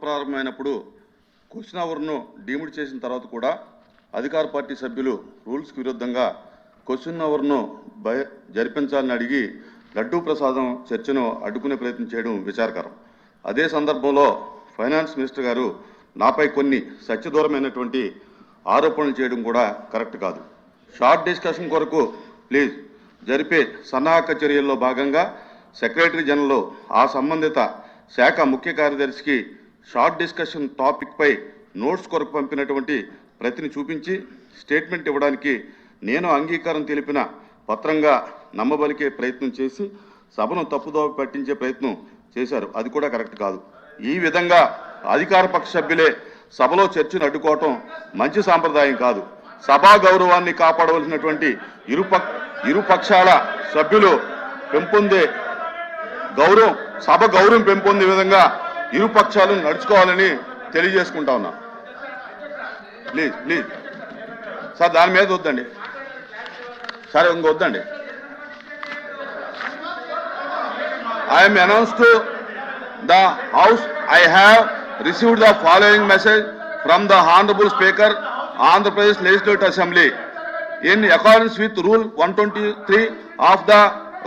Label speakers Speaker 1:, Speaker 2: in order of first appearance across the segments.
Speaker 1: ప్రారంభమైనప్పుడు question అవర్ను deemed చేసిన తర్వాత కూడా అధికార పార్టీ సభ్యులు రూల్స్కి విరుద్ధంగా క్వశ్చన్ అవర్ను జరిపించాలని అడిగి లడ్డూ ప్రసాదం చర్చను అడ్డుకునే ప్రయత్నం చేయడం విచారకరం. అదే సందర్భంలో ఫైనాన్స్ మినిస్టర్ గారు నాపై కొన్ని సత్యదూరమైనటువంటి ఆరోపణలు చేయడం కూడా కరెక్ట్ కాదు. షార్ట్ డిస్కషన్ కొరకు ప్లీజ్ జరిపే సన్నాహక చర్యల్లో భాగంగా సెక్రటరీ జనరల్ ఆ సంబంధిత శాఖ ముఖ్య కార్యదర్శికి షార్ట్ డిస్కషన్ టాపిక్పై నోట్స్ కొరకు పంపినటువంటి ప్రతిని చూపించి స్టేట్మెంట్ ఇవ్వడానికి నేను అంగీకారం తెలిపిన పత్రంగా నమ్మబలికే ప్రయత్నం చేసి సభను తప్పుదోవ పట్టించే ప్రయత్నం చేశారు. అది కూడా కరెక్ట్ కాదు. ఈ విధంగా అధికార పక్ష సభ్యులే సభలో చర్చను అడ్డుకోవటం మంచి సాంప్రదాయం కాదు. సభా గౌరవాన్ని కాపాడవలసినటువంటి ఇరుపక్షాల సభ్యులు పెంపొందే గౌరవం, సభ గౌరవం పెంపొందే విధంగా ఇరుపక్షాలను నడుచుకోవాలని తెలియజేసుకుంటా ఉన్నా. ప్లీజ్ ప్లీజ్ సార్, దాని మీద వద్దండి sir, ఇంకొద్దండి. I am announced to the House, I have received the following message from the Honorable Speaker, Andhra Pradesh Legislative Assembly. In accordance with Rule 123 of the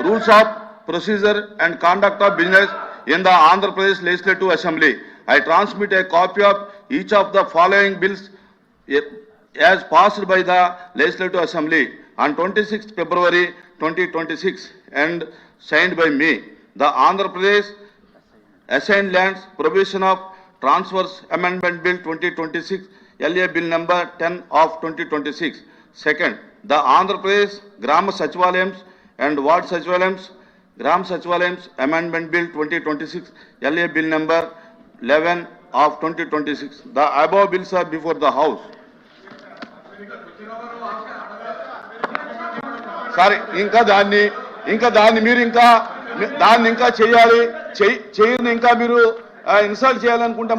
Speaker 1: Rules of Procedure and Conduct of Business in the Andhra Pradesh Legislative Assembly, I transmit a copy of each of the following bills as passed by the Legislative Assembly on 26th February 2026 and signed by me. The Andhra Pradesh Assigned Lands Provision of Transfers Amendment Bill 2026, LA Bill number 10 of 2026. Second, the Andhra Pradesh Gram Sachivalayams and Ward Sachivalayams, Gram Sachivalayams Amendment Bill 2026, LA Bill number 11 of 2026. The above bills are before the House. Sorry, ఇంకా దాన్ని మీరు ఇంకా చేయాలి, చేయని ఇంకా మీరు insult చేయాలనుకుంటే